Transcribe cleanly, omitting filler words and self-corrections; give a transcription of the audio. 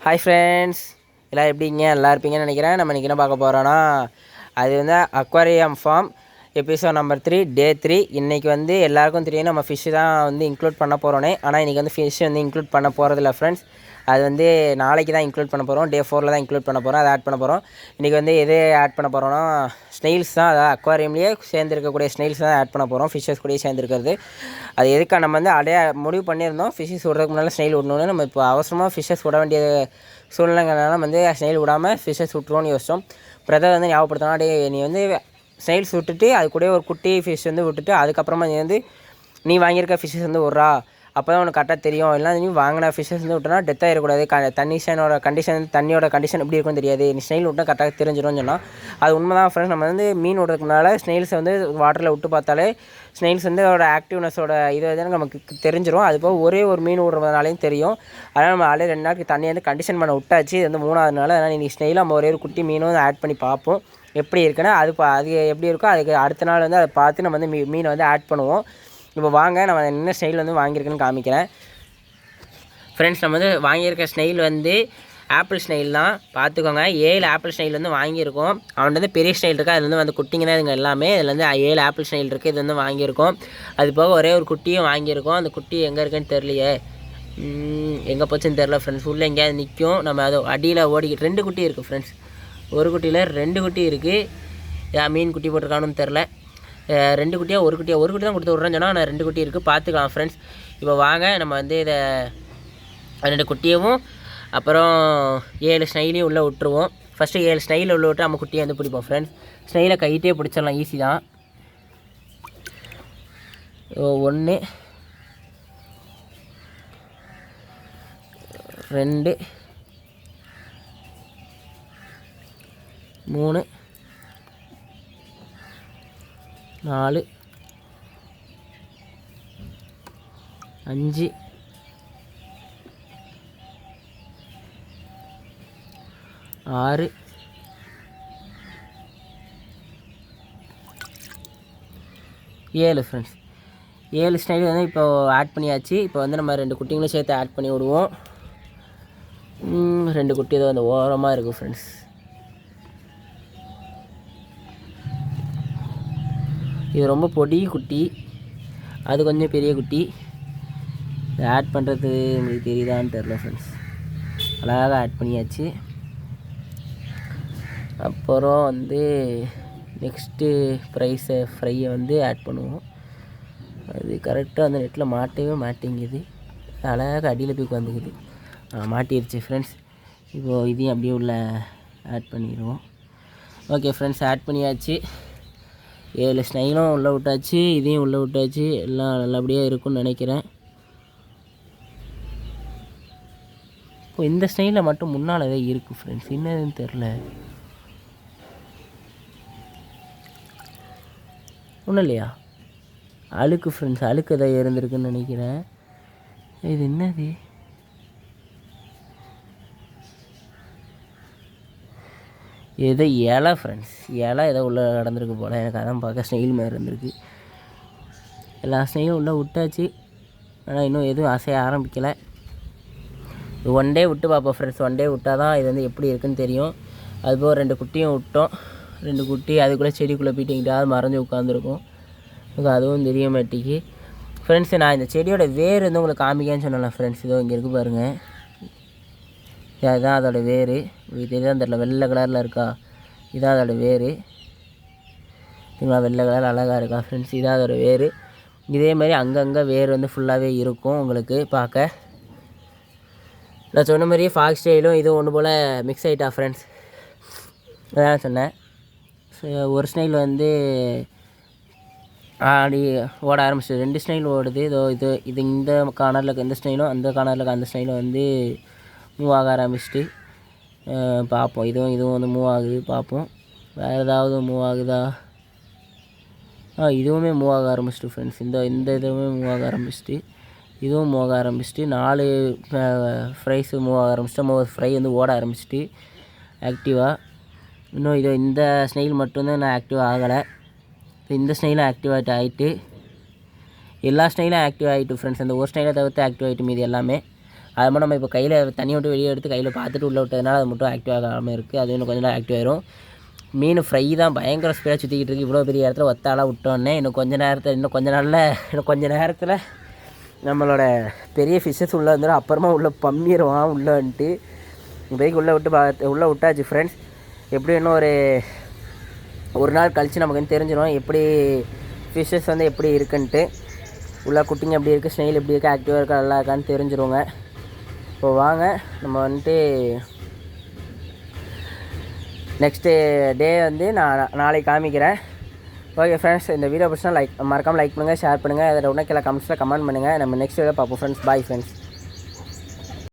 Hi friends, எல்லாம் எப்படிங்க? நல்லா இருப்பீங்கன்னு நினைக்கிறேன். நம்ம இன்றைக்கி என்ன பார்க்க போகிறோன்னா, அது வந்து அக்வாரியம் ஃபார்ம் எபிசோட் நம்பர் 3 டே 3. இன்றைக்கி வந்து எல்லாேருக்கும் தெரியும் நம்ம ஃபிஷ்ஷு தான் வந்து இன்க்ளூட் பண்ண போகிறோன்னே. ஆனால் இன்றைக்கி வந்து ஃபிஷ் வந்து இன்க்ளூட் பண்ண போகிறதில்ல ஃப்ரெண்ட்ஸ். அது வந்து நாளைக்கு தான் இன்க்ளூட் பண்ண போகிறோம். டே 4 தான் இன்க்ளூட் பண்ண போகிறோம். அதை ஆட் பண்ண போகிறோம். இன்றைக்கி வந்து எது ஆட் பண்ண போகிறோன்னா, ஸ்னெயில்ஸ் தான். அதாவது அக்வாரியம்லேயே சேர்ந்துருக்கக்கூடிய ஸ்னெயில்ஸ் தான் ஆட் பண்ண போகிறோம். ஃபிஷ்ஷஸ் கூடயே சேர்ந்துருக்கிறது. அது எதுக்காக நம்ம வந்து முடிவு பண்ணியிருந்தோம் ஃபிஷ்ஷஸ் விட்றதுக்கு முன்னால் ஸ்னெயில் விடணுன்னு. நம்ம இப்போ அவசரமாக ஃபிஷ்ஷஸ் விட வேண்டிய சூழ்நிலைங்களால வந்து ஸ்னெயில் விடாமல் ஃபிஷ்ஷஸ் விட்ருவோன்னு யோசித்தோம். பிரதர் வந்து ஞாபகப்படுத்தினா, நீ வந்து ஸ்னெயில்ஸ் விட்டுட்டு அது கூட ஒரு குட்டி ஃபிஷ் வந்து விட்டுட்டு அதுக்கப்புறமா நீ வாங்கியிருக்க ஃபிஷ்ஷஸ் வந்து விட்றா, அப்போ தான் உனக்கு கரெக்டாக தெரியும். இல்லை நீ வாங்கின ஃபிஷ்ஷஸ் வந்து விட்டோன்னா டெத் ஆகிடக்கூடாது. தண்ணியோட கண்டிஷன் எப்படி இருக்குன்னு தெரியாது. நீ ஸ்னெயில் விட்டால் கரெக்டாக தெரிஞ்சிடும்னு சொன்னால் அது உண்மை தான் ஃப்ரெண்ட்ஸ். நம்ம வந்து மீன் விடுறதுக்குனால ஸ்னெயில்ஸை வந்து வாட்டரில் விட்டு பார்த்தாலே ஸ்னெயில்ஸ் வந்து அதோட ஆக்டிவ்னஸோட இது வந்து நமக்கு தெரிஞ்சிடும். அது போக ஒரே ஒரு மீன் விடுறதுனாலையும் தெரியும். அதனால் நம்ம ஆல்ரெடி 2 நாளைக்கு தண்ணி வந்து கண்டிஷன் பண்ண விட்டாச்சு. இது வந்து 3வது நாள். அதனால் நீ ஸ்னெயிலும் நம்ம ஒரே ஒரு குட்டி மீனும் வந்து ஆட் பண்ணி பார்ப்போம் எப்படி இருக்குன்னா. அது எப்படி இருக்கோ அதுக்கு அடுத்த நாள் வந்து அதை பார்த்து நம்ம வந்து மீனை வந்து ஆட் பண்ணுவோம். இப்போ வாங்க நம்ம என்ன ஸ்னெயில் வந்து வாங்கியிருக்குன்னு காமிக்கிறேன் ஃப்ரெண்ட்ஸ். நம்ம வந்து வாங்கியிருக்க ஸ்னெயில் வந்து ஆப்பிள் ஸ்னெயில் தான். பார்த்துக்கோங்க, 7 ஆப்பிள் ஸ்னெயில் வந்து வாங்கியிருக்கோம். அவன் வந்து பெரிய ஸ்னெயில் இருக்குது, அதில் வந்து குட்டிங்க தான் இதுங்க எல்லாமே. இதில் வந்து 7 ஆப்பிள் ஸ்னெயில் இருக்குது. இது வந்து வாங்கியிருக்கோம். அது போக ஒரே ஒரு குட்டியும் வாங்கியிருக்கோம். அந்த குட்டி எங்கே இருக்குன்னு தெரியலையே, எங்கே போச்சுன்னு தெரில ஃப்ரெண்ட்ஸ். உள்ளே எங்கேயாவது நிற்கும். நம்ம அதை அடியில் ஓடிக்கிட்டு 2 குட்டி இருக்குது ஃப்ரெண்ட்ஸ். ஒரு குட்டியில் 2 குட்டி இருக்குது. மீன் குட்டி போட்டிருக்கானுன்னு தெரில. 2 குட்டியாக ஒரு குட்டி தான் கொடுத்து விட்றேன்னு சொன்னால் நான் 2 குட்டி இருக்குது. பார்த்துக்கலாம் ஃப்ரெண்ட்ஸ். இப்போ வாங்க நம்ம வந்து இதை 2 குட்டியவும் அப்புறம் 7 ஸ்னைலையும் உள்ளே விட்டுருவோம். ஃபஸ்ட்டு 7 ஸ்னைலில் உள்ள விட்டு நம்ம குட்டியை வந்து பிடிப்போம் ஃப்ரெண்ட்ஸ். ஸ்னைலை கையிட்டே பிடிச்சிடலாம், ஈஸி தான். 1 2 3 4 5 6 7 ஃப்ரெண்ட்ஸ். 7 ஸ்னைல் வந்து இப்போ ஆட் பண்ணியாச்சு. இப்போ வந்து நம்ம 2 குட்டிங்களும் சேர்த்து ஆட் பண்ணி விடுவோம். 2 குட்டி ஏதோ அந்த ஓரமாக இருக்குது ஃப்ரெண்ட்ஸ். இது ரொம்ப பொடி குட்டி, அது கொஞ்சம் பெரிய குட்டி. இதை ஆட் பண்ணுறது உங்களுக்கு தெரியுதான்னு தெரில ஃப்ரெண்ட்ஸ். அழகாக ஆட் பண்ணியாச்சு. அப்புறம் வந்து நெக்ஸ்ட்டு ஃப்ரையை வந்து ஆட் பண்ணுவோம். அது கரெக்டாக அந்த நெட்டில் மாட்டவே மாட்டேங்குது. அழகாக அடியில் போய் வந்துக்குது. மாட்டிடுச்சு ஃப்ரெண்ட்ஸ். இப்போது இதையும் அப்படியே உள்ள ஆட் பண்ணிடுவோம். ஓகே ஃப்ரெண்ட்ஸ், ஆட் பண்ணியாச்சு. 7 ஸ்னைலும் உள்ளே விட்டாச்சு, இதையும் உள்ளே விட்டாச்சு. எல்லாம் நல்லபடியாக இருக்குன்னு நினைக்கிறேன். இப்போ இந்த ஸ்னைலில் மட்டும் முன்னால் ஏதோ இருக்குது ஃப்ரெண்ட்ஸ், என்னதுன்னு தெரில. ஒன்றும் இல்லையா, அழுக்கு ஃப்ரெண்ட்ஸ், அழுக்கு எதாவது இருந்திருக்குன்னு நினைக்கிறேன். இது என்னது? ஏதோ இலை ஃப்ரெண்ட்ஸ், இலை ஏதோ உள்ளே நடந்திருக்கு போல். எனக்கு அதான் பார்க்க ஸ்னெயில் மாதிரி இருந்திருக்கு. எல்லா ஸ்னெயிலும் உள்ளே விட்டாச்சு. ஆனால் இன்னும் எதுவும் அசைய ஆரம்பிக்கலை. இது 1 டே விட்டு பார்ப்போம் ஃப்ரெண்ட்ஸ். 1 டே விட்டால் தான் இது வந்து எப்படி இருக்குன்னு தெரியும். அதுபோல் 2 குட்டியும் விட்டோம். 2 குட்டி அதுக்குள்ளே செடிக்குள்ளே போய்ட்டு எங்கிட்டாவது மறைஞ்சு உட்காந்துருக்கும். எனக்கு அதுவும் தெரிய மாட்டேங்கி ஃப்ரெண்ட்ஸ். நான் இந்த செடியோட வேர் வந்து உங்களுக்கு காமிக்கன்னு சொன்னேன் ஃப்ரெண்ட்ஸ். இதோ இங்கே இருக்குது பாருங்கள். இதுதான் அதோடய வேர். உங்களுக்கு தெரியுதான் தெரியல, வெள்ளை கலரில் இருக்கா? இதான் அதோடய வேர். சரிங்களா, வெள்ளை கலர் அழகாக இருக்கா ஃப்ரெண்ட்ஸ்? இதான் அதோடய வேர். இதே மாதிரி அங்கங்கே வேர் வந்து ஃபுல்லாகவே இருக்கும் உங்களுக்கு பார்க்க. நான் சொன்ன மாதிரியே ஃபாக்ஸ் ஸ்டைலும் இதுவும் ஒன்று போல் மிக்ஸ் ஆகிட்டா ஃப்ரெண்ட்ஸ். அதான் சொன்னேன். ஒரு ஸ்னைல் வந்து ஆடி ஓட ஆரம்பிச்சிது. 2 ஸ்னைல் ஓடுது. இது இந்த கார்னரில் இருக்க இந்த ஸ்னைலும் அந்த கார்னரில் இருக்க அந்த ஸ்னைலும் வந்து மூவ் ஆக ஆரம்பிச்சிட்டு பார்ப்போம். இதுவும் வந்து மூவ் ஆகுது பார்ப்போம். வேறு ஏதாவது மூவ் ஆகுதா? இதுவுமே மூவ் ஆக ஆரம்பிச்சிட்டு ஃப்ரெண்ட்ஸ். இந்த இதுவுமே மூவ் ஆக ஆரம்பிச்சிட்டு, இதுவும் மூவ் ஆக ஆரம்பிச்சிட்டு, 4 ஃப்ரைஸு மூவ் ஆக ஆரம்பிச்சிட்டு, ஃப்ரை வந்து ஓட ஆரம்பிச்சிட்டு ஆக்டிவாக. இன்னும் இந்த ஸ்னெயில் மட்டும்தான் நான் ஆக்டிவ் ஆகலை. இந்த ஸ்னெயிலும் ஆக்டிவேட் ஆகிட்டு, எல்லா ஸ்னெயிலும் ஆக்டிவ் ஆகிட்டு ஃப்ரெண்ட்ஸ். அந்த ஒரு ஸ்னெயிலை தவிர்த்து ஆக்டிவ் ஆகிட்டு மீது எல்லாமே. அது மட்டும் நம்ம இப்போ கையில் தண்ணி விட்டு வெளியே எடுத்து கையில் பார்த்துட்டு உள்ளே விட்டதுனால அது மட்டும் ஆக்டிவ் ஆகாமல் இருக்குது. அது இன்னும் கொஞ்சம் நேரம் ஆக்டிவ் ஆயிரும். மீன் ஃப்ரை தான் பயங்கர ஸ்பீடாக சுற்றிக்கிட்டு இருக்குது. இவ்வளோ பெரிய இடத்துல ஒத்தாளாக விட்டோன்னே இன்னும் கொஞ்சம் நேரத்தில் நம்மளோட பெரிய ஃபிஷ்ஷஸ் உள்ளே வந்துடும். அப்புறமா உள்ளே பம்மிடுவான் உள்ளே வந்துட்டு. இப்போதைக்கு உள்ளே விட்டாச்சு ஃப்ரெண்ட்ஸ். எப்படி இன்னும் ஒரு நாள் கழித்து நமக்கு வந்து தெரிஞ்சிடும் எப்படி ஃபிஷ்ஷஸ் வந்து எப்படி இருக்குன்ட்டு. உள்ள குட்டிங்க எப்படி இருக்குது, ஸ்னெயில் எப்படி இருக்குது, ஆக்டிவாக இருக்கா நல்லா இருக்கான்னு தெரிஞ்சிருவோங்க. இப்போ வாங்க நம்ம வந்துட்டு நெக்ஸ்ட்டு டே வந்து நான் நாளைக்கு காமிக்கிறேன். ஓகே ஃப்ரெண்ட்ஸ், இந்த வீடியோ பிடிச்சா மறக்காமல் லைக் பண்ணுங்கள், ஷேர் பண்ணுங்கள். அதை உடனே கீழே கமெண்ட்ஸில் கமெண்ட் பண்ணுங்கள். நம்ம நெக்ஸ்ட் வீடியோ பார்ப்போம் ஃப்ரெண்ட்ஸ். Bye friends.